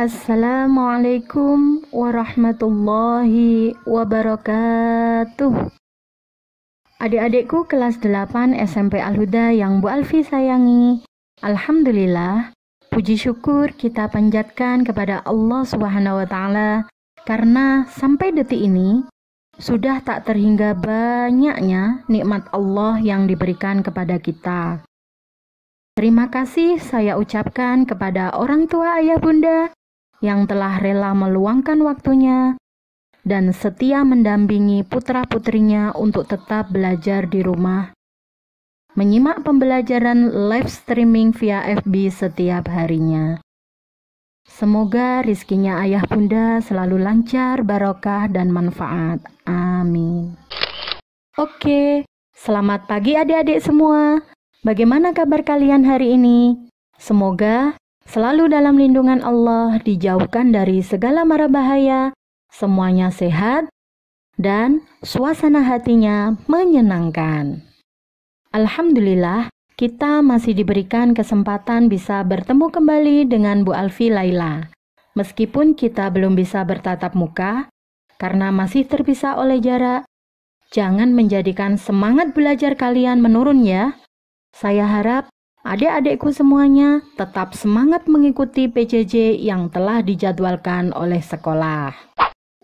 Assalamualaikum warahmatullahi wabarakatuh. Adik-adikku kelas 8 SMP Al-Huda yang Bu Alfi sayangi. Alhamdulillah, puji syukur kita panjatkan kepada Allah Subhanahu wa Ta'ala karena sampai detik ini sudah tak terhingga banyaknya nikmat Allah yang diberikan kepada kita. Terima kasih saya ucapkan kepada orang tua ayah bunda yang telah rela meluangkan waktunya dan setia mendampingi putra-putrinya untuk tetap belajar di rumah, menyimak pembelajaran live streaming via FB setiap harinya. Semoga rizkinya ayah bunda selalu lancar, barokah, dan manfaat. Amin. Oke, selamat pagi adik-adik semua. Bagaimana kabar kalian hari ini? Semoga selalu dalam lindungan Allah, dijauhkan dari segala mara bahaya, semuanya sehat, dan suasana hatinya menyenangkan. Alhamdulillah, kita masih diberikan kesempatan bisa bertemu kembali dengan Bu Alfi Laila. Meskipun kita belum bisa bertatap muka, karena masih terpisah oleh jarak, jangan menjadikan semangat belajar kalian menurun ya. Saya harap adik-adikku semuanya tetap semangat mengikuti PJJ yang telah dijadwalkan oleh sekolah.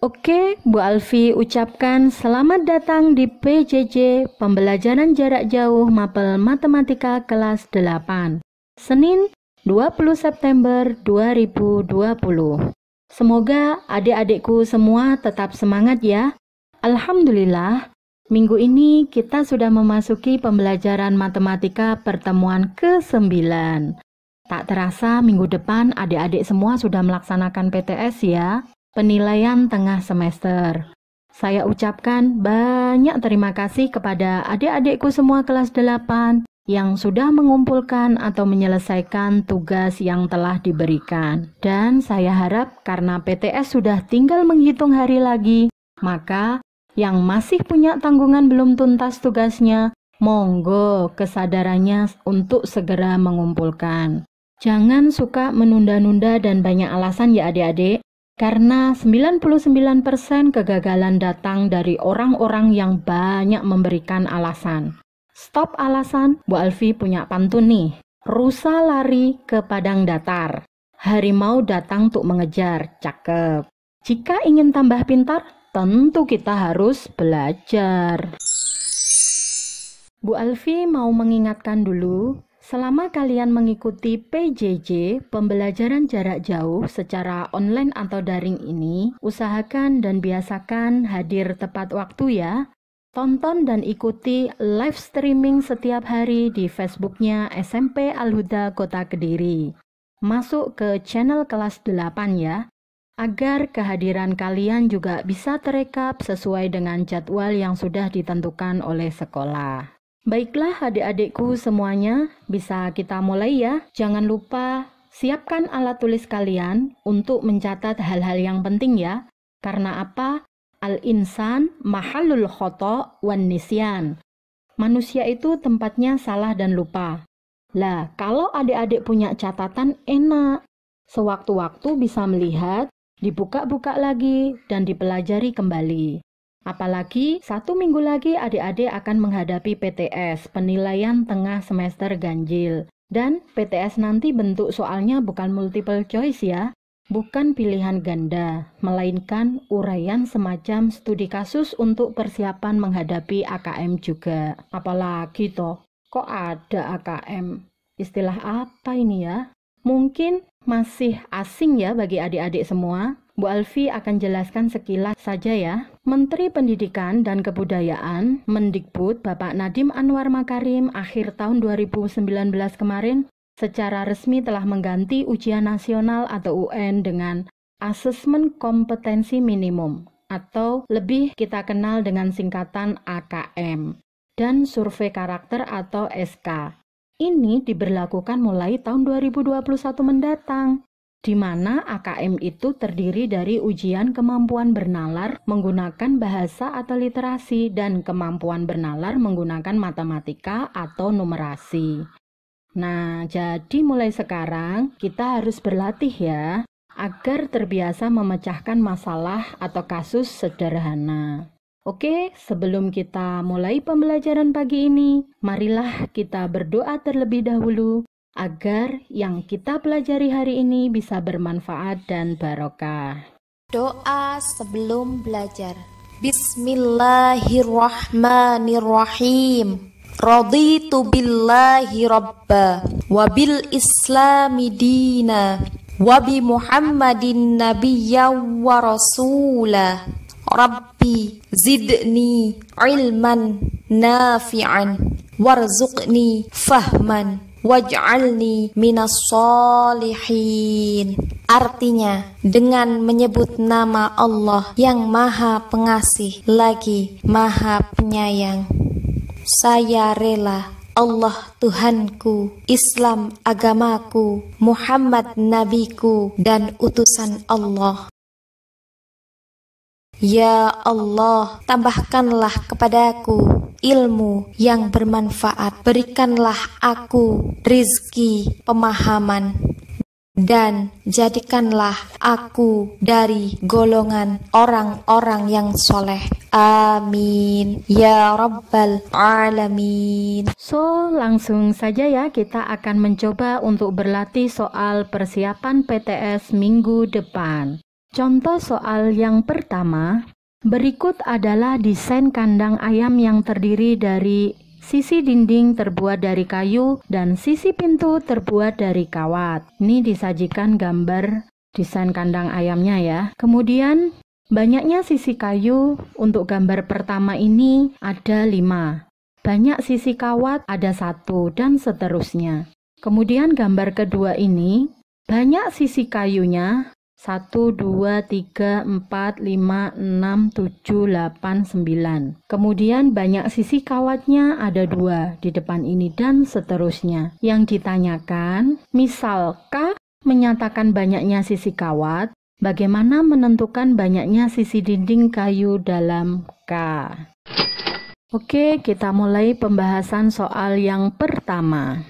Oke, Bu Alfi ucapkan selamat datang di PJJ Pembelajaran Jarak Jauh Mapel Matematika kelas 8, Senin 20 September 2020. Semoga adik-adikku semua tetap semangat ya. Alhamdulillah, minggu ini kita sudah memasuki pembelajaran matematika pertemuan ke-9. Tak terasa minggu depan adik-adik semua sudah melaksanakan PTS ya, penilaian tengah semester. Saya ucapkan banyak terima kasih kepada adik-adikku semua kelas 8 yang sudah mengumpulkan atau menyelesaikan tugas yang telah diberikan. Dan saya harap karena PTS sudah tinggal menghitung hari lagi, maka yang masih punya tanggungan belum tuntas tugasnya, monggo kesadarannya untuk segera mengumpulkan. Jangan suka menunda-nunda dan banyak alasan ya adik-adik, karena 99% kegagalan datang dari orang-orang yang banyak memberikan alasan. Stop alasan, Bu Alfi punya pantun nih. Rusa lari ke padang datar, harimau datang untuk mengejar, cakep. Jika ingin tambah pintar, tentu kita harus belajar. Bu Alfi mau mengingatkan dulu, selama kalian mengikuti PJJ, pembelajaran jarak jauh secara online atau daring ini, usahakan dan biasakan hadir tepat waktu ya. Tonton dan ikuti live streaming setiap hari di Facebooknya SMP Al-Huda Kota Kediri. Masuk ke channel kelas 8 ya, agar kehadiran kalian juga bisa terekap sesuai dengan jadwal yang sudah ditentukan oleh sekolah. Baiklah adik-adikku semuanya, bisa kita mulai ya. Jangan lupa siapkan alat tulis kalian untuk mencatat hal-hal yang penting ya. Karena apa? Al-insan mahallul khoto' wan nisyan. Manusia itu tempatnya salah dan lupa. Lah, kalau adik-adik punya catatan enak. Sewaktu-waktu bisa melihat, dibuka-buka lagi, dan dipelajari kembali. Apalagi 1 minggu lagi adik-adik akan menghadapi PTS, penilaian tengah semester ganjil. Dan PTS nanti bentuk soalnya bukan multiple choice ya, bukan pilihan ganda, melainkan uraian semacam studi kasus untuk persiapan menghadapi AKM juga. Apalagi toh, kok ada AKM? Istilah apa ini ya? Mungkin masih asing ya bagi adik-adik semua. Bu Alfi akan jelaskan sekilas saja ya. Menteri Pendidikan dan Kebudayaan, Mendikbud Bapak Nadiem Anwar Makarim akhir tahun 2019 kemarin secara resmi telah mengganti ujian nasional atau UN dengan Asesmen Kompetensi Minimum atau lebih kita kenal dengan singkatan AKM dan Survei Karakter atau SK. Ini diberlakukan mulai tahun 2021 mendatang, di mana AKM itu terdiri dari ujian kemampuan bernalar menggunakan bahasa atau literasi dan kemampuan bernalar menggunakan matematika atau numerasi. Nah, jadi mulai sekarang kita harus berlatih ya. agar terbiasa memecahkan masalah atau kasus sederhana. Oke, sebelum kita mulai pembelajaran pagi ini, marilah kita berdoa terlebih dahulu agar yang kita pelajari hari ini bisa bermanfaat dan barokah. Doa sebelum belajar. Bismillahirrahmanirrahim. Raditu billahi rabba wa bil islami dina wa bi Muhammadin nabiyya wa rasula. Rabbi zidni ilman nafi'an warzuqni fahman waj'alni minas solihin. Artinya, dengan menyebut nama Allah yang Maha Pengasih lagi Maha Penyayang, saya rela Allah Tuhanku, Islam agamaku, Muhammad nabiku dan utusan Allah. Ya Allah, tambahkanlah kepadaku ilmu yang bermanfaat, berikanlah aku rizki pemahaman, dan jadikanlah aku dari golongan orang-orang yang soleh. Amin ya rabbal alamin. So, langsung saja ya kita akan mencoba untuk berlatih soal persiapan PTS minggu depan. Contoh soal yang pertama, berikut adalah desain kandang ayam yang terdiri dari sisi dinding terbuat dari kayu dan sisi pintu terbuat dari kawat. Ini disajikan gambar desain kandang ayamnya ya. Kemudian banyaknya sisi kayu untuk gambar pertama ini ada 5. Banyak sisi kawat ada 1 dan seterusnya. Kemudian gambar kedua ini banyak sisi kayunya 1, 2, 3, 4, 5, 6, 7, 8, 9. Kemudian banyak sisi kawatnya ada 2 di depan ini dan seterusnya. Yang ditanyakan, misal K menyatakan banyaknya sisi kawat, bagaimana menentukan banyaknya sisi dinding kayu dalam K? Oke, kita mulai pembahasan soal yang pertama.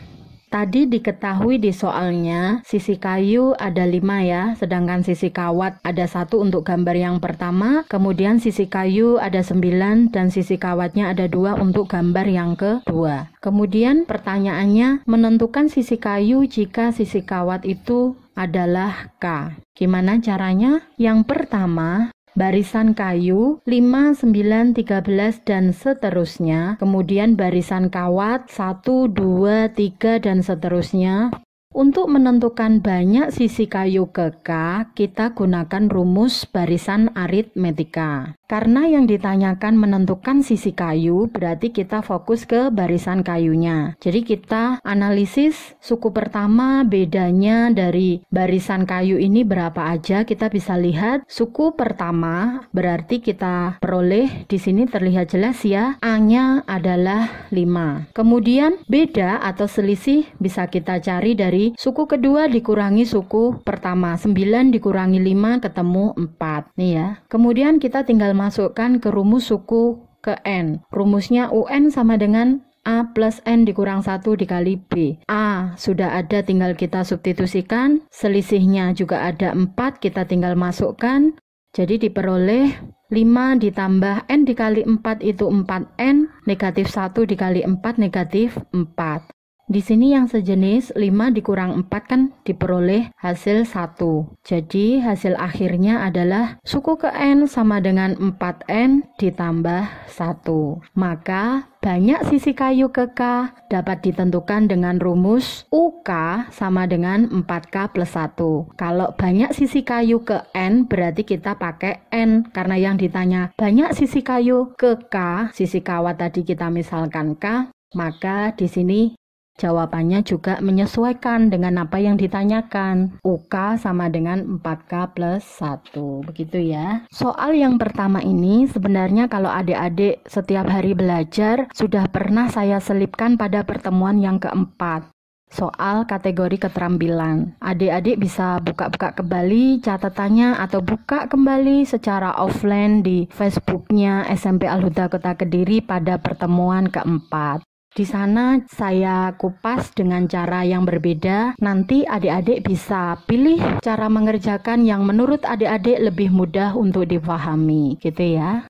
Tadi diketahui di soalnya sisi kayu ada 5 ya, sedangkan sisi kawat ada 1 untuk gambar yang pertama, kemudian sisi kayu ada 9 dan sisi kawatnya ada 2 untuk gambar yang kedua. Kemudian pertanyaannya, menentukan sisi kayu jika sisi kawat itu adalah K. Gimana caranya? Yang pertama, barisan kayu 5, 9, 13 dan seterusnya, kemudian barisan kawat 1, 2, 3 dan seterusnya. Untuk menentukan banyak sisi kayu ke K, kita gunakan rumus barisan aritmetika. Karena yang ditanyakan menentukan sisi kayu, berarti kita fokus ke barisan kayunya. Jadi kita analisis suku pertama bedanya dari barisan kayu ini berapa aja. Kita bisa lihat suku pertama berarti kita peroleh di sini terlihat jelas ya, A-nya adalah 5. Kemudian beda atau selisih bisa kita cari dari suku kedua dikurangi suku pertama. 9 dikurangi 5 ketemu 4. Nih ya. Kemudian kita tinggal masukkan ke rumus suku ke N. Rumusnya UN sama dengan A plus N dikurang 1 dikali B. A sudah ada, tinggal kita substitusikan. Selisihnya juga ada 4, kita tinggal masukkan. Jadi diperoleh 5 ditambah N dikali 4 itu 4N. Negatif 1 dikali 4 negatif 4. Di sini yang sejenis 5 dikurang 4 kan diperoleh hasil 1. Jadi hasil akhirnya adalah suku ke N sama dengan 4N ditambah 1. Maka banyak sisi kayu ke K dapat ditentukan dengan rumus UK sama dengan 4K plus 1. Kalau banyak sisi kayu ke N berarti kita pakai N. Karena yang ditanya banyak sisi kayu ke K, sisi kawat tadi kita misalkan K, maka di sini jawabannya juga menyesuaikan dengan apa yang ditanyakan. UK sama dengan 4K plus 1. Begitu ya. Soal yang pertama ini sebenarnya kalau adik-adik setiap hari belajar sudah pernah saya selipkan pada pertemuan yang keempat. Soal kategori keterampilan. Adik-adik bisa buka-buka kembali catatannya atau buka kembali secara offline di Facebooknya SMP Al-Huda Kota Kediri pada pertemuan keempat. Di sana saya kupas dengan cara yang berbeda. Nanti adik-adik bisa pilih cara mengerjakan yang menurut adik-adik lebih mudah untuk dipahami, gitu ya.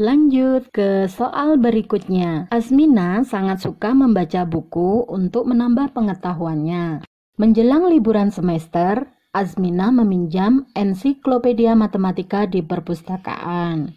Lanjut ke soal berikutnya. Azmina sangat suka membaca buku untuk menambah pengetahuannya. Menjelang liburan semester, Azmina meminjam ensiklopedia matematika di perpustakaan.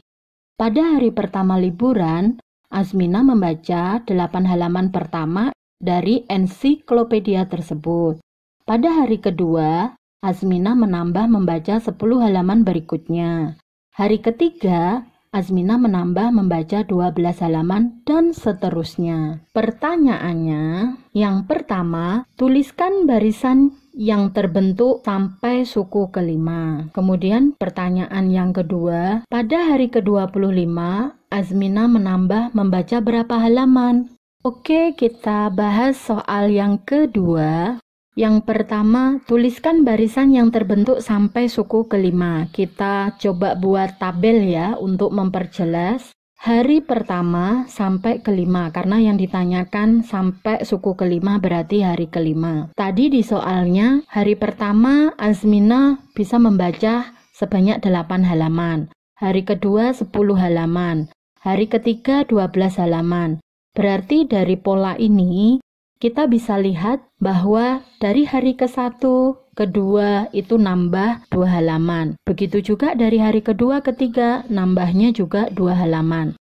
Pada hari pertama liburan, Azmina membaca 8 halaman pertama dari ensiklopedia tersebut. Pada hari kedua, Azmina menambah membaca 10 halaman berikutnya. Hari ketiga, Azmina menambah membaca 12 halaman dan seterusnya. Pertanyaannya, yang pertama, tuliskan barisan yang terbentuk sampai suku kelima. Kemudian pertanyaan yang kedua, pada hari ke-25, Azmina menambah membaca berapa halaman? Oke, kita bahas soal yang kedua. Yang pertama, tuliskan barisan yang terbentuk sampai suku kelima. Kita coba buat tabel ya untuk memperjelas. Hari pertama sampai kelima, karena yang ditanyakan sampai suku kelima berarti hari kelima. Tadi di soalnya, hari pertama Azmina bisa membaca sebanyak 8 halaman. Hari kedua 10 halaman. Hari ketiga 12 halaman. Berarti dari pola ini, kita bisa lihat bahwa dari hari ke-1, kedua itu nambah 2 halaman. Begitu juga dari hari kedua, ketiga, nambahnya juga 2 halaman.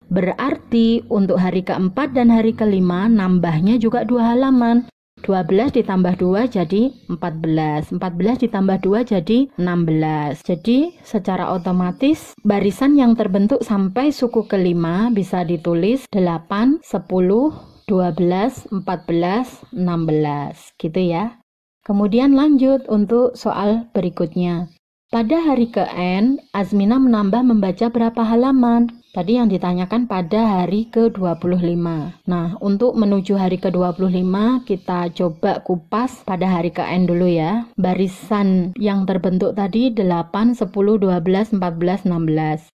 Berarti untuk hari keempat dan hari kelima, nambahnya juga 2 halaman. 12 ditambah 2 jadi 14. 14 ditambah 2 jadi 16. Jadi secara otomatis barisan yang terbentuk sampai suku kelima bisa ditulis 8, 10, 12, 14, 16 gitu ya. Kemudian lanjut untuk soal berikutnya. Pada hari ke-N, Azmina menambah membaca berapa halaman? Tadi yang ditanyakan pada hari ke-25. Nah, untuk menuju hari ke-25, kita coba kupas pada hari ke-N dulu ya. Barisan yang terbentuk tadi 8, 10, 12, 14, 16.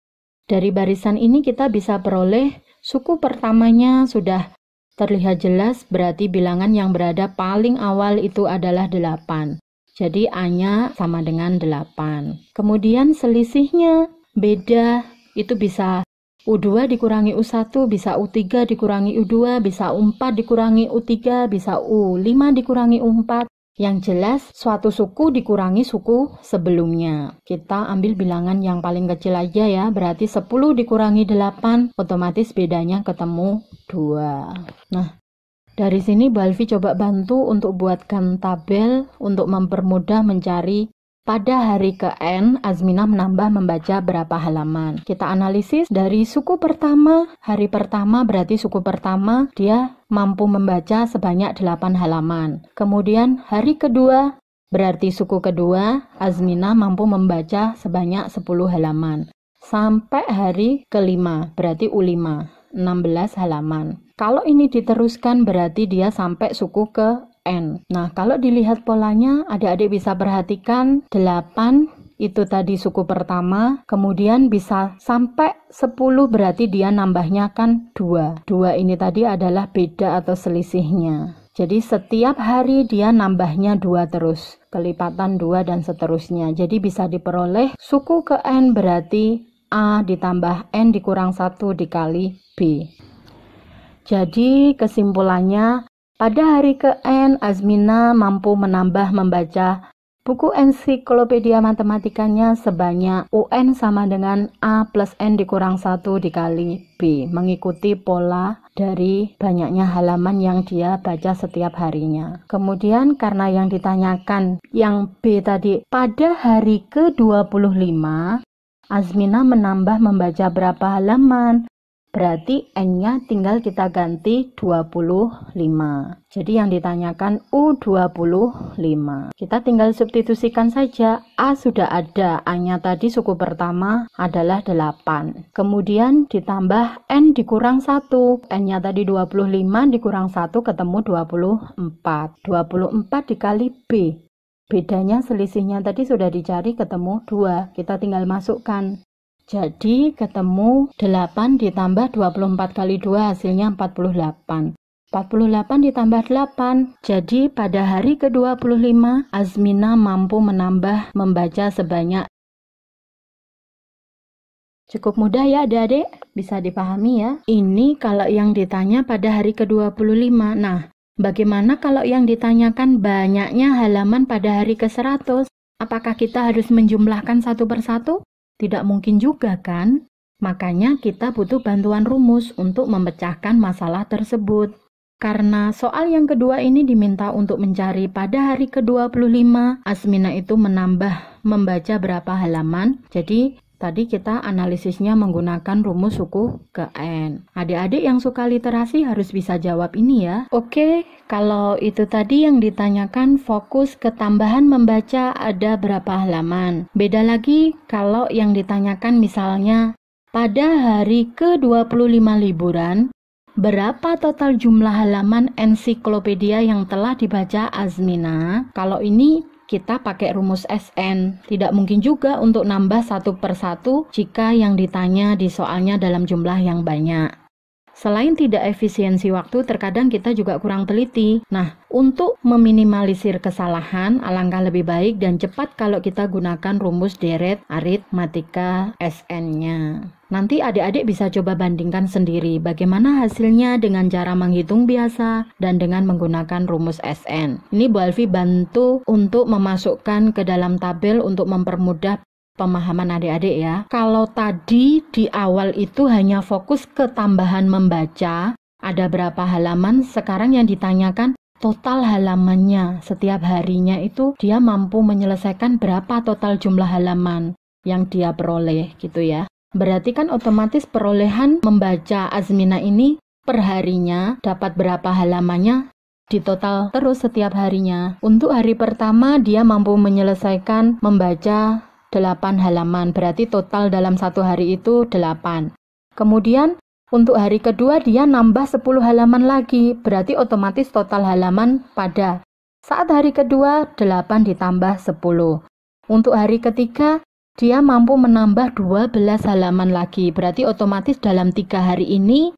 Dari barisan ini kita bisa peroleh suku pertamanya sudah terlihat jelas, berarti bilangan yang berada paling awal itu adalah 8. Jadi A-nya sama dengan 8. Kemudian selisihnya beda, itu bisa U2 dikurangi U1, bisa U3 dikurangi U2, bisa U4 dikurangi U3, bisa U5 dikurangi U4. Yang jelas suatu suku dikurangi suku sebelumnya. Kita ambil bilangan yang paling kecil aja ya, berarti 10 dikurangi 8, otomatis bedanya ketemu 2. Nah, dari sini Bu Alfi coba bantu untuk buatkan tabel untuk mempermudah mencari pada hari ke-N Azmina menambah membaca berapa halaman. Kita analisis dari suku pertama, hari pertama berarti suku pertama dia mampu membaca sebanyak 8 halaman. Kemudian hari kedua berarti suku kedua Azmina mampu membaca sebanyak 10 halaman. Sampai hari kelima berarti U5, 16 halaman. Kalau ini diteruskan berarti dia sampai suku ke N. Nah, kalau dilihat polanya, adik-adik bisa perhatikan 8 itu tadi suku pertama, kemudian bisa sampai 10 berarti dia nambahnya kan 2. 2 ini tadi adalah beda atau selisihnya. Jadi setiap hari dia nambahnya 2 terus, kelipatan 2 dan seterusnya. Jadi bisa diperoleh suku ke N berarti A ditambah N dikurang 1 dikali B. Jadi kesimpulannya, pada hari ke-N, Azmina mampu menambah membaca buku ensiklopedia matematikanya sebanyak UN sama dengan A plus N dikurang 1 dikali B, mengikuti pola dari banyaknya halaman yang dia baca setiap harinya. Kemudian karena yang ditanyakan yang B tadi, pada hari ke-25, Azmina menambah membaca berapa halaman? Berarti N-nya tinggal kita ganti 25. Jadi yang ditanyakan U25. Kita tinggal substitusikan saja. A sudah ada. A-nya tadi suku pertama adalah 8. Kemudian ditambah N dikurang 1. N-nya tadi 25 dikurang 1 ketemu 24. 24 dikali B. Bedanya selisihnya tadi sudah dicari ketemu 2. Kita tinggal masukkan. Jadi ketemu 8 ditambah 24 kali 2 hasilnya 48. 48 ditambah 8. Jadi pada hari ke-25 Azmina mampu menambah membaca sebanyak. Cukup mudah ya adik-adik, bisa dipahami ya. Ini kalau yang ditanya pada hari ke-25. Nah, bagaimana kalau yang ditanyakan banyaknya halaman pada hari ke-100? Apakah kita harus menjumlahkan satu persatu? Tidak mungkin juga kan? Makanya kita butuh bantuan rumus untuk memecahkan masalah tersebut. Karena soal yang kedua ini diminta untuk mencari pada hari ke-25, Azmina itu menambah membaca berapa halaman. Jadi tadi kita analisisnya menggunakan rumus suku ke N. Adik-adik yang suka literasi harus bisa jawab ini ya. Oke, kalau itu tadi yang ditanyakan fokus ketambahan membaca ada berapa halaman. Beda lagi kalau yang ditanyakan misalnya pada hari ke-25 liburan, berapa total jumlah halaman ensiklopedia yang telah dibaca Azmina? Kalau ini kita pakai rumus SN. Tidak mungkin juga untuk nambah satu persatu jika yang ditanya di soalnya dalam jumlah yang banyak. Selain tidak efisiensi waktu, terkadang kita juga kurang teliti. Nah, untuk meminimalisir kesalahan, alangkah lebih baik dan cepat kalau kita gunakan rumus deret aritmatika SN-nya. Nanti adik-adik bisa coba bandingkan sendiri bagaimana hasilnya dengan cara menghitung biasa dan dengan menggunakan rumus SN. Ini Bu Alfi bantu untuk memasukkan ke dalam tabel untuk mempermudah pemahaman adik-adik ya. Kalau tadi di awal itu hanya fokus ke tambahan membaca, ada berapa halaman, sekarang yang ditanyakan total halamannya. Setiap harinya itu dia mampu menyelesaikan berapa total jumlah halaman yang dia peroleh gitu ya. Berarti kan otomatis perolehan membaca Azmina ini per harinya dapat berapa halamannya di total terus setiap harinya. Untuk hari pertama dia mampu menyelesaikan membaca 8 halaman, berarti total dalam satu hari itu 8. Kemudian untuk hari kedua dia nambah 10 halaman lagi, berarti otomatis total halaman pada saat hari kedua 8 ditambah 10. Untuk hari ketiga dia mampu menambah 12 halaman lagi, berarti otomatis dalam 3 hari ini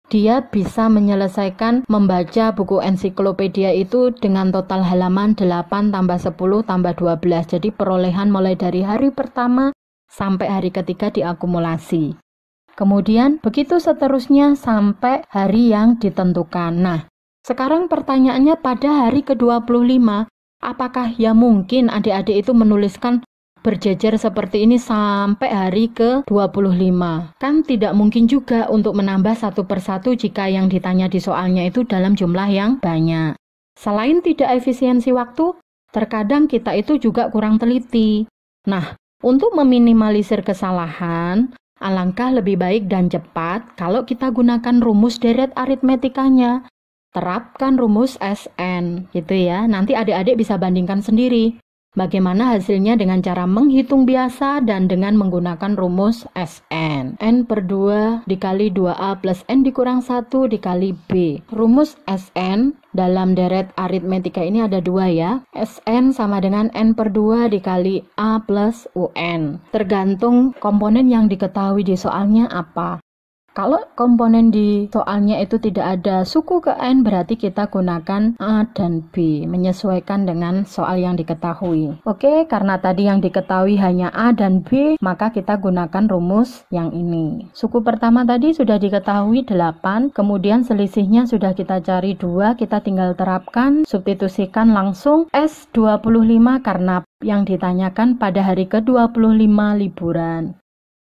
dia bisa menyelesaikan membaca buku ensiklopedia itu dengan total halaman 8 tambah 10 tambah 12. Jadi perolehan mulai dari hari pertama sampai hari ketiga diakumulasi. Kemudian begitu seterusnya sampai hari yang ditentukan. Nah, sekarang pertanyaannya pada hari ke-25, apakah ya mungkin adik-adik itu menuliskan berjejer seperti ini sampai hari ke-25? Kan tidak mungkin juga untuk menambah satu persatu jika yang ditanya di soalnya itu dalam jumlah yang banyak. Selain tidak efisiensi waktu, terkadang kita itu juga kurang teliti. Nah, untuk meminimalisir kesalahan, alangkah lebih baik dan cepat kalau kita gunakan rumus deret aritmetikanya. Terapkan rumus SN gitu ya. Nanti adik-adik bisa bandingkan sendiri bagaimana hasilnya dengan cara menghitung biasa dan dengan menggunakan rumus SN. N per 2 dikali 2A plus N dikurang 1 dikali B. Rumus SN dalam deret aritmetika ini ada 2 ya. SN sama dengan N per 2 dikali A plus UN. Tergantung komponen yang diketahui di soalnya apa. Kalau komponen di soalnya itu tidak ada suku ke N, berarti kita gunakan A dan B, menyesuaikan dengan soal yang diketahui. Oke, karena tadi yang diketahui hanya A dan B, maka kita gunakan rumus yang ini. Suku pertama tadi sudah diketahui 8, kemudian selisihnya sudah kita cari 2, kita tinggal terapkan, substitusikan langsung S25 karena yang ditanyakan pada hari ke-25 liburan.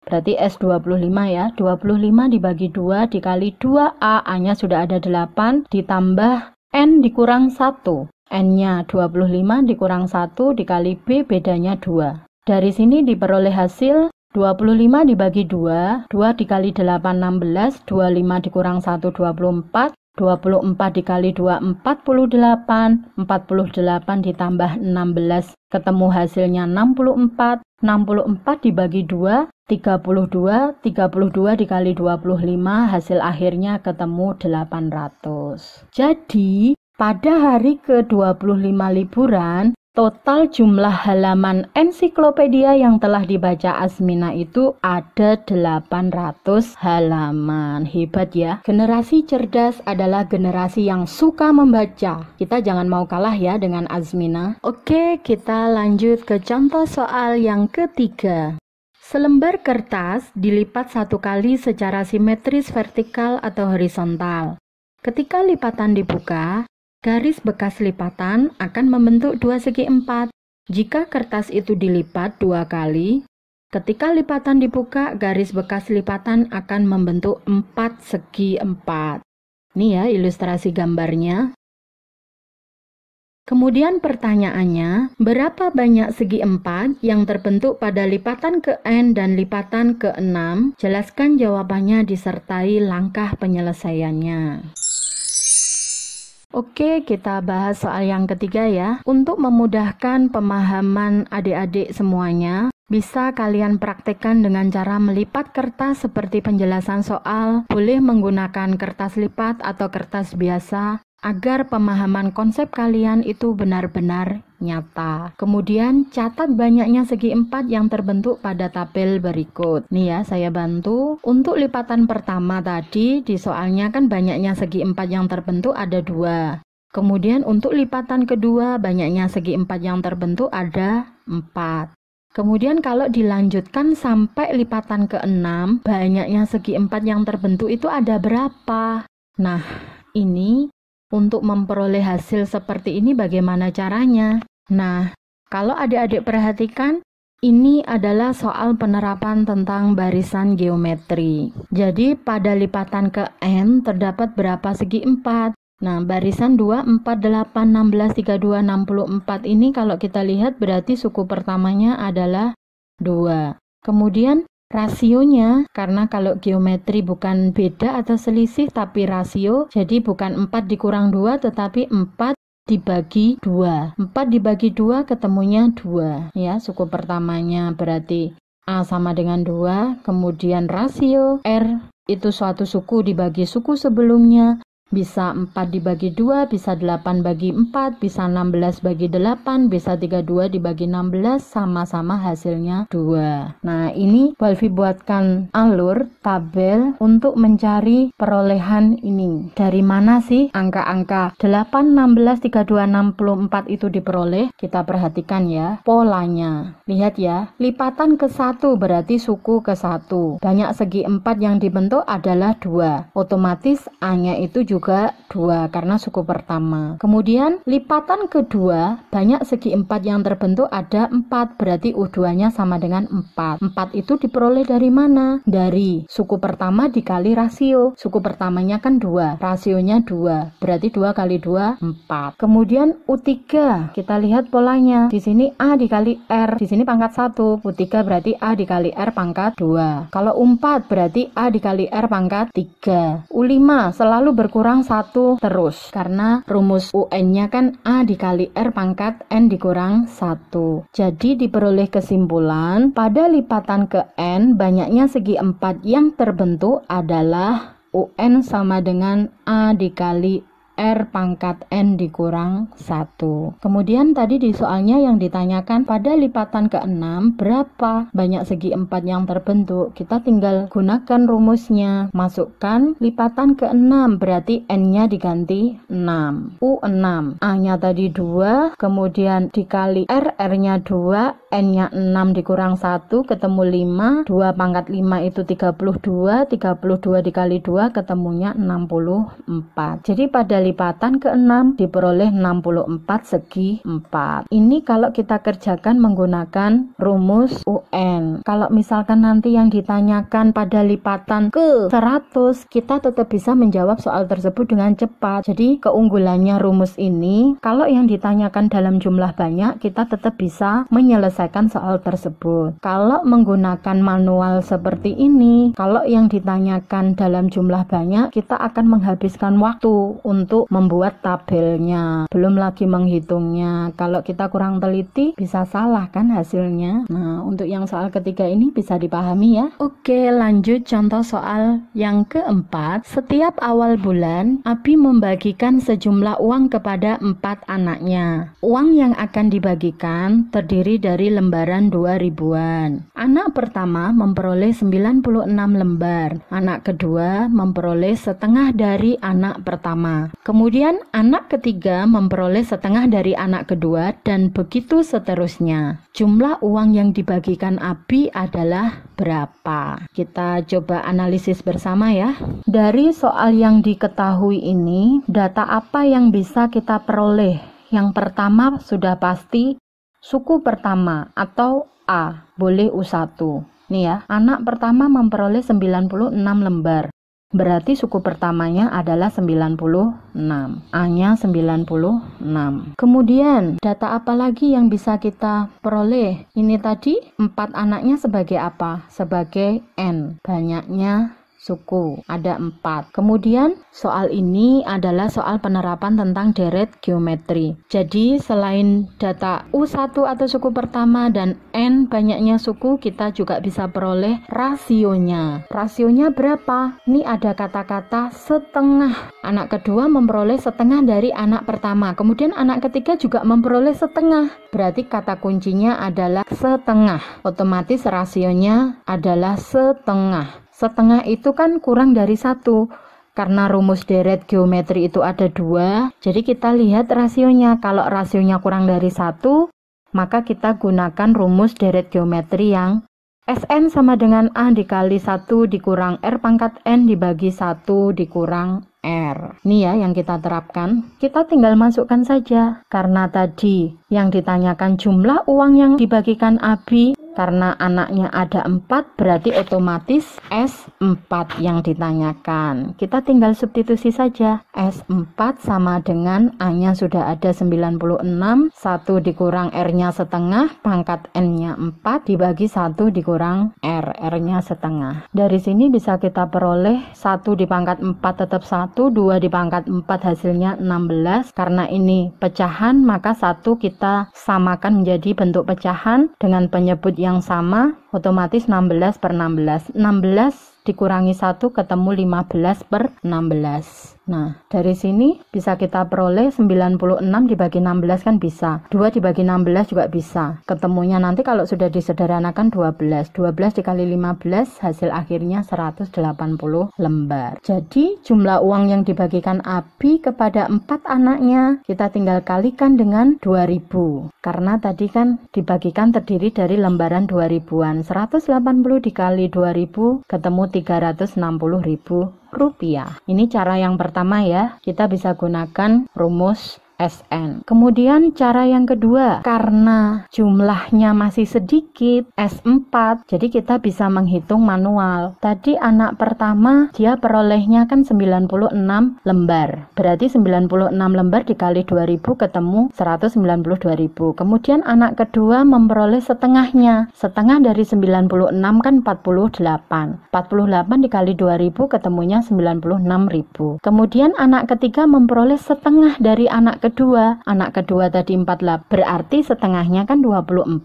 Berarti S25 ya, 25 dibagi 2 dikali 2A, A-nya sudah ada 8, ditambah N dikurang 1. N-nya 25 dikurang 1 dikali B, bedanya 2. Dari sini diperoleh hasil 25 dibagi 2, 2 dikali 8, 16, 25 dikurang 1, 24, 24 dikali 2, 48, 48 ditambah 16, ketemu hasilnya 64, 64 dibagi 2, 32, 32 dikali 25, hasil akhirnya ketemu 800. Jadi, pada hari ke-25 liburan, Total jumlah halaman ensiklopedia yang telah dibaca Azmina itu ada 800 halaman. Hebat ya. Generasi cerdas adalah generasi yang suka membaca. Kita jangan mau kalah ya dengan Azmina. Oke, kita lanjut ke contoh soal yang ketiga. Selembar kertas dilipat satu kali secara simetris vertikal atau horizontal. Ketika lipatan dibuka, garis bekas lipatan akan membentuk 2 segi 4. Jika kertas itu dilipat 2 kali, ketika lipatan dibuka, garis bekas lipatan akan membentuk 4 segi 4. Ini ya ilustrasi gambarnya. Kemudian pertanyaannya, berapa banyak segi 4 yang terbentuk pada lipatan ke-n dan lipatan ke-6? Jelaskan jawabannya disertai langkah penyelesaiannya. Oke, kita bahas soal yang ketiga ya. Untuk memudahkan pemahaman adik-adik semuanya, bisa kalian praktekkan dengan cara melipat kertas seperti penjelasan soal. Boleh menggunakan kertas lipat atau kertas biasa agar pemahaman konsep kalian itu benar-benar nyata. Kemudian catat banyaknya segi 4 yang terbentuk pada tabel berikut. Nih ya, saya bantu. Untuk lipatan pertama tadi di soalnya kan banyaknya segi 4 yang terbentuk ada 2. Kemudian untuk lipatan kedua banyaknya segi 4 yang terbentuk ada 4. Kemudian kalau dilanjutkan sampai lipatan ke-6, banyaknya segi 4 yang terbentuk itu ada berapa? Nah, ini untuk memperoleh hasil seperti ini bagaimana caranya? Nah, kalau adik-adik perhatikan, ini adalah soal penerapan tentang barisan geometri. Jadi pada lipatan ke N terdapat berapa segi 4? Nah, barisan 2, 4, 8, 16, 32, 64 ini kalau kita lihat berarti suku pertamanya adalah 2. Kemudian rasionya, karena kalau geometri bukan beda atau selisih tapi rasio, jadi bukan 4 dikurang 2 tetapi 4 dibagi 2. 4 dibagi 2 ketemunya 2. Ya, suku pertamanya berarti A sama dengan 2, kemudian rasio R itu suatu suku dibagi suku sebelumnya. Bisa 4 dibagi 2, bisa 8 bagi 4, bisa 16 bagi 8, bisa 32 dibagi 16, sama-sama hasilnya 2. Nah, ini Walfi buatkan alur tabel untuk mencari perolehan ini. Dari mana sih angka-angka 8, 16, 32, 64 itu diperoleh? Kita perhatikan ya polanya. Lihat ya, lipatan ke-1 berarti suku ke-1. Banyak segi 4 yang dibentuk adalah 2. Otomatis A-nya itu juga 2 karena suku pertama. Kemudian lipatan kedua banyak segi 4 yang terbentuk ada 4, berarti U2 nya sama dengan 4. 4 itu diperoleh dari mana? Dari suku pertama dikali rasio. Suku pertamanya kan 2, rasionya 2, berarti 2 kali 2 4. Kemudian U3 kita lihat polanya. Di sini A dikali R, di sini pangkat 1. U3 berarti A dikali R pangkat 2. Kalau U4 berarti A dikali R pangkat 3. U5 selalu berkurang 1 terus karena rumus UN-nya kan A dikali R pangkat N dikurang 1. Jadi diperoleh kesimpulan pada lipatan ke N banyaknya segi 4 yang terbentuk adalah UN sama dengan A dikali R pangkat N dikurang 1. Kemudian tadi di soalnya yang ditanyakan pada lipatan ke-6 berapa banyak segi 4 yang terbentuk. Kita tinggal gunakan rumusnya. Masukkan lipatan ke-6 berarti N-nya diganti 6. U6. A-nya tadi 2, kemudian dikali R, R-nya 2, N-nya 6 dikurang 1 ketemu 5. 2 pangkat 5 itu 32. 32 dikali 2 ketemunya 64. Jadi pada lipatan ke-6 diperoleh 64 segi 4. Ini kalau kita kerjakan menggunakan rumus UN. Kalau misalkan nanti yang ditanyakan pada lipatan ke 100, kita tetap bisa menjawab soal tersebut dengan cepat. Jadi keunggulannya rumus ini, kalau yang ditanyakan dalam jumlah banyak, kita tetap bisa menyelesaikan menyelesaikan soal tersebut. Kalau menggunakan manual seperti ini, kalau yang ditanyakan dalam jumlah banyak, kita akan menghabiskan waktu untuk membuat tabelnya, belum lagi menghitungnya. Kalau kita kurang teliti, bisa salah kan hasilnya. Nah, untuk yang soal ketiga ini bisa dipahami ya. Oke, lanjut contoh soal yang keempat. Setiap awal bulan, Abi membagikan sejumlah uang kepada 4 anaknya. Uang yang akan dibagikan terdiri dari lembaran 2 ribuan. Anak pertama memperoleh 96 lembar. Anak kedua memperoleh setengah dari anak pertama. Kemudian anak ketiga memperoleh setengah dari anak kedua dan begitu seterusnya. Jumlah uang yang dibagikan Abi adalah berapa? Kita coba analisis bersama ya. Dari soal yang diketahui ini, data apa yang bisa kita peroleh? Yang pertama sudah pasti suku pertama atau A, boleh U1. Nih ya, anak pertama memperoleh 96 lembar. Berarti suku pertamanya adalah 96. A-nya 96. Kemudian, data apa lagi yang bisa kita peroleh? Ini tadi 4 anaknya sebagai apa? Sebagai N. Banyaknya suku, ada 4. Kemudian soal ini adalah soal penerapan tentang deret geometri. Jadi selain data U1 atau suku pertama dan N banyaknya suku, kita juga bisa peroleh rasionya. Rasionya berapa? Ini ada kata-kata setengah. Anak kedua memperoleh setengah dari anak pertama. Kemudian anak ketiga juga memperoleh setengah. Berarti kata kuncinya adalah setengah. Otomatis rasionya adalah setengah. Setengah itu kan kurang dari 1. Karena rumus deret geometri itu ada 2, jadi kita lihat rasionya. Kalau rasionya kurang dari 1, maka kita gunakan rumus deret geometri yang Sn sama dengan A dikali 1 dikurang R pangkat N dibagi 1 dikurang R. Ini ya yang kita terapkan. Kita tinggal masukkan saja. Karena tadi yang ditanyakan jumlah uang yang dibagikan Abi, karena anaknya ada 4, berarti otomatis S4 yang ditanyakan. Kita tinggal substitusi saja. S4 sama dengan A-nya sudah ada 96, 1 dikurang R-nya setengah, pangkat N-nya 4, dibagi 1 dikurang R, R-nya setengah. Dari sini bisa kita peroleh 1 dipangkat 4 tetap 1, 2 dipangkat 4 hasilnya 16. Karena ini pecahan, maka 1 kita samakan menjadi bentuk pecahan dengan penyebut yang sama, otomatis 16 per 16. 16 dikurangi 1 ketemu 15 per 16. Nah, dari sini bisa kita peroleh 96 dibagi 16 kan bisa. 2 dibagi 16 juga bisa. Ketemunya nanti kalau sudah disederhanakan 12. 12 dikali 15 hasil akhirnya 180 lembar. Jadi jumlah uang yang dibagikan Abi kepada 4 anaknya kita tinggal kalikan dengan 2000. Karena tadi kan dibagikan terdiri dari lembaran 2000-an. 180 dikali 2000 ketemu 360.000 rupiah. Ini cara yang pertama ya. Kita bisa gunakan rumus SN. Kemudian cara yang kedua, karena jumlahnya masih sedikit, S4, jadi kita bisa menghitung manual. Tadi anak pertama dia perolehnya kan 96 lembar. Berarti 96 lembar dikali 2000 ketemu 192.000. Kemudian anak kedua memperoleh setengahnya. Setengah dari 96 kan 48. 48 dikali 2000 ketemunya 96.000. Kemudian anak ketiga memperoleh setengah dari anak kedua tadi 48, berarti setengahnya kan 24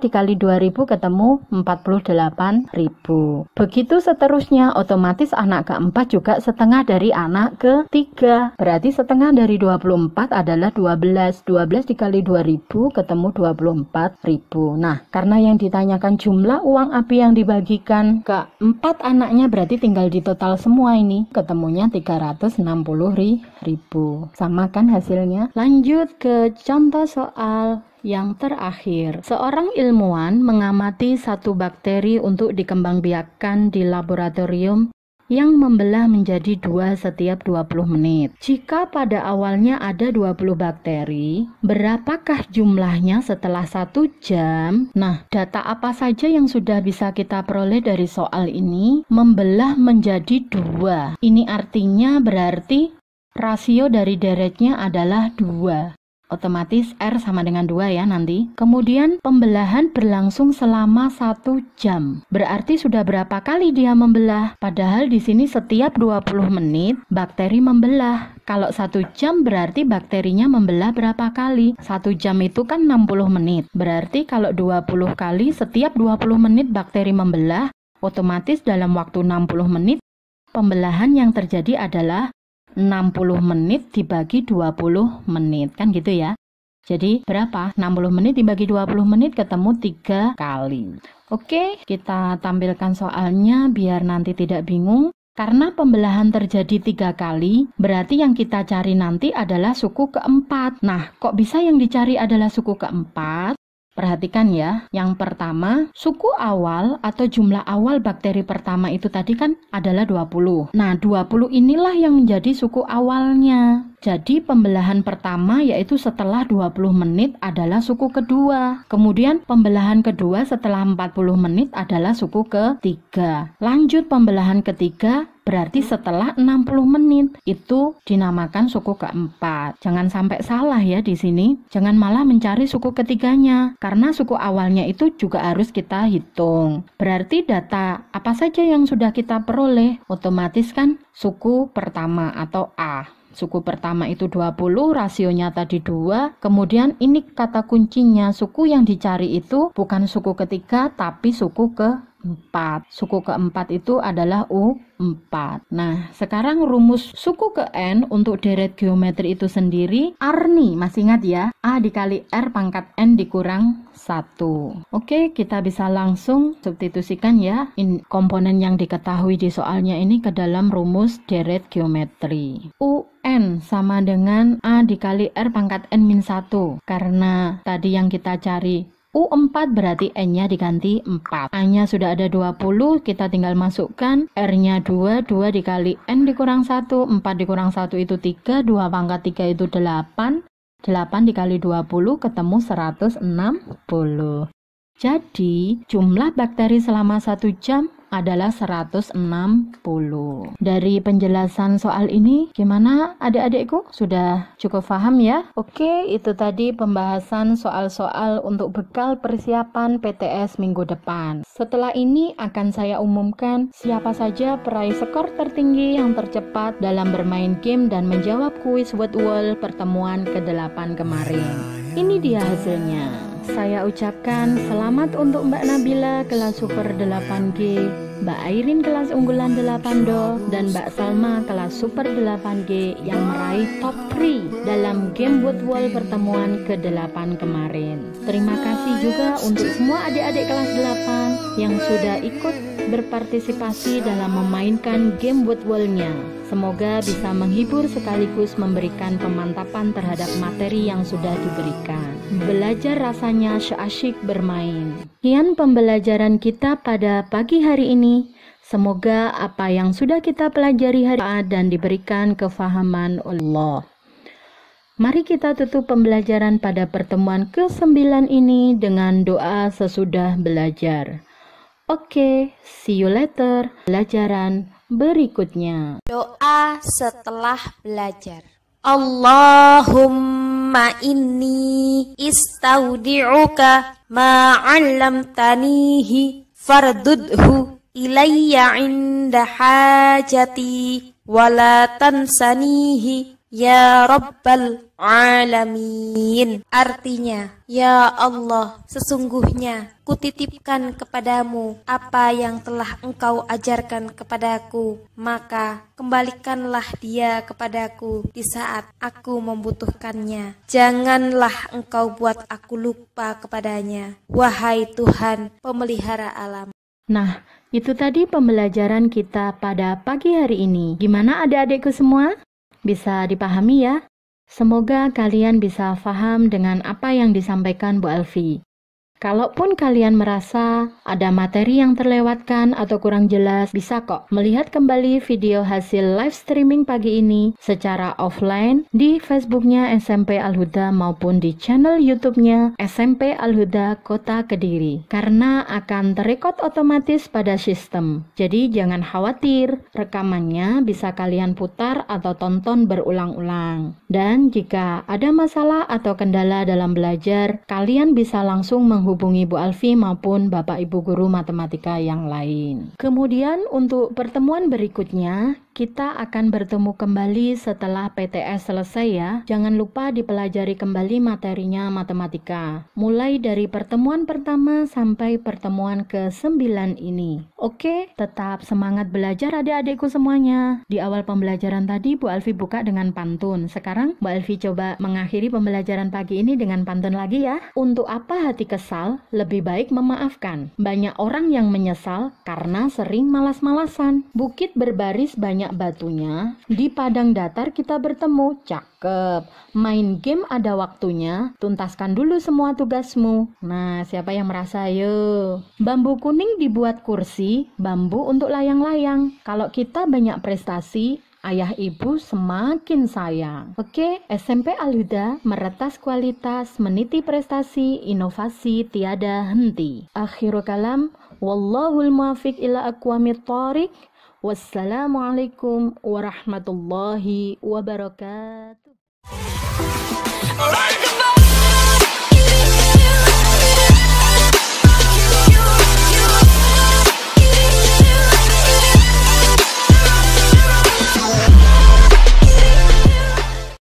dikali 2000 ketemu 48.000. Begitu seterusnya, otomatis anak keempat juga setengah dari anak ketiga, berarti setengah dari 24 adalah 12 dikali 2000 ketemu 24.000. Nah, karena yang ditanyakan jumlah uang Abi yang dibagikan ke 4 anaknya, berarti tinggal di total semua ini, ketemunya 360.000. Sama kan hasilnya. Lanjut ke contoh soal yang terakhir. Seorang ilmuwan mengamati satu bakteri untuk dikembangbiakkan di laboratorium yang membelah menjadi 2 setiap 20 menit. Jika pada awalnya ada 20 bakteri, berapakah jumlahnya setelah 1 jam? Nah, data apa saja yang sudah bisa kita peroleh dari soal ini? Membelah menjadi 2. Ini artinya berarti rasio dari deretnya adalah 2. Otomatis R sama dengan 2 ya nanti. Kemudian pembelahan berlangsung selama 1 jam. Berarti sudah berapa kali dia membelah? Padahal di sini setiap 20 menit bakteri membelah. Kalau 1 jam berarti bakterinya membelah berapa kali? 1 jam itu kan 60 menit. Berarti kalau 20 kali setiap 20 menit bakteri membelah, otomatis dalam waktu 60 menit pembelahan yang terjadi adalah 60 menit dibagi 20 menit, kan gitu ya. Jadi berapa? 60 menit dibagi 20 menit ketemu 3 kali. Oke, kita tampilkan soalnya biar nanti tidak bingung. Karena pembelahan terjadi 3 kali, berarti yang kita cari nanti adalah suku keempat. Nah, kok bisa yang dicari adalah suku keempat? Perhatikan ya, yang pertama, suku awal atau jumlah awal bakteri pertama itu tadi kan adalah 20. Nah, 20 inilah yang menjadi suku awalnya. Jadi pembelahan pertama yaitu setelah 20 menit adalah suku kedua. Kemudian pembelahan kedua setelah 40 menit adalah suku ketiga. Lanjut pembelahan ketiga berarti setelah 60 menit itu dinamakan suku keempat. Jangan sampai salah ya di sini. Jangan malah mencari suku ketiganya karena suku awalnya itu juga harus kita hitung. Berarti data apa saja yang sudah kita peroleh otomatis kan suku pertama atau A. Suku pertama itu 20, rasionya tadi 2. Kemudian ini kata kuncinya, suku yang dicari itu bukan suku ketiga tapi suku keempat. Suku keempat itu adalah U4. Nah, sekarang rumus suku ke N untuk deret geometri itu sendiri, R nih, masih ingat ya? A dikali R pangkat N dikurang 1. Oke, kita bisa langsung substitusikan ya komponen yang diketahui di soalnya ini ke dalam rumus deret geometri. UN sama dengan A dikali R pangkat N-1. Karena tadi yang kita cari U4 berarti N-nya diganti 4. A-nya sudah ada 20, kita tinggal masukkan R-nya 2, 2 dikali N dikurang 1, 4 dikurang 1 itu 3, 2 pangkat 3 itu 8, 8 dikali 20 ketemu 160. Jadi jumlah bakteri selama 1 jam adalah 160. Dari penjelasan soal ini gimana adik-adikku? Sudah cukup paham ya? Oke, itu tadi pembahasan soal-soal untuk bekal persiapan PTS minggu depan. Setelah ini akan saya umumkan siapa saja peraih skor tertinggi yang tercepat dalam bermain game dan menjawab kuis Word Wall pertemuan ke-8 kemarin. Ini dia hasilnya. Saya ucapkan selamat untuk Mbak Nabila kelas Super 8G, Mbak Airin kelas unggulan 8 Do, dan Mbak Salma kelas Super 8G yang meraih top 3 dalam game Word Wall pertemuan ke-8 kemarin. Terima kasih juga untuk semua adik-adik kelas 8 yang sudah ikut berpartisipasi dalam memainkan game Word Wall-nya. Semoga bisa menghibur sekaligus memberikan pemantapan terhadap materi yang sudah diberikan. Belajar rasanya seasyik bermain. Sekian pembelajaran kita pada pagi hari ini. Semoga apa yang sudah kita pelajari hari ini dan diberikan kefahaman Allah. Mari kita tutup pembelajaran pada pertemuan ke-9 ini dengan doa sesudah belajar. Oke, see you later. Pelajaran berikutnya. Doa setelah belajar. Allahumma inni istaudi'uka ma 'allamtanihi fardudhu ilayya 'inda hajati wa la tansanihi ya rabbal alamin. Artinya, ya Allah, sesungguhnya kutitipkan kepadamu apa yang telah engkau ajarkan kepadaku, maka kembalikanlah dia kepadaku di saat aku membutuhkannya. Janganlah engkau buat aku lupa kepadanya, wahai Tuhan pemelihara alam. Nah, itu tadi pembelajaran kita pada pagi hari ini. Gimana adik-adikku semua? Bisa dipahami ya? Semoga kalian bisa paham dengan apa yang disampaikan Bu Alfi. Kalaupun kalian merasa ada materi yang terlewatkan atau kurang jelas, bisa kok melihat kembali video hasil live streaming pagi ini secara offline di Facebooknya SMP Al-Huda maupun di channel YouTube-nya SMP Al-Huda Kota Kediri, karena akan terekod otomatis pada sistem. Jadi jangan khawatir, rekamannya bisa kalian putar atau tonton berulang-ulang. Dan jika ada masalah atau kendala dalam belajar, kalian bisa langsung menghubungi Bu Alfi maupun Bapak Ibu guru matematika yang lain. Kemudian untuk pertemuan berikutnya, kita akan bertemu kembali setelah PTS selesai ya. Jangan lupa dipelajari kembali materinya matematika, mulai dari pertemuan pertama sampai pertemuan ke-9 ini. Oke, tetap semangat belajar adik-adikku semuanya. Di awal pembelajaran tadi Bu Alfi buka dengan pantun. Sekarang Bu Alfi coba mengakhiri pembelajaran pagi ini dengan pantun lagi ya. Untuk apa hati kesal? Lebih baik memaafkan. Banyak orang yang menyesal karena sering malas-malasan. Bukit berbaris banyak batunya, di padang datar kita bertemu. Cakep. Main game ada waktunya, tuntaskan dulu semua tugasmu. Nah, siapa yang merasa? Ayo. Bambu kuning dibuat kursi, bambu untuk layang-layang. Kalau kita banyak prestasi, ayah ibu semakin sayang. Oke, SMP Al-Huda meretas kualitas, meniti prestasi, inovasi tiada henti. Akhirul kalam, wallahul muwaffiq ila aqwamit thoriq. Wassalamualaikum warahmatullahi wabarakatuh.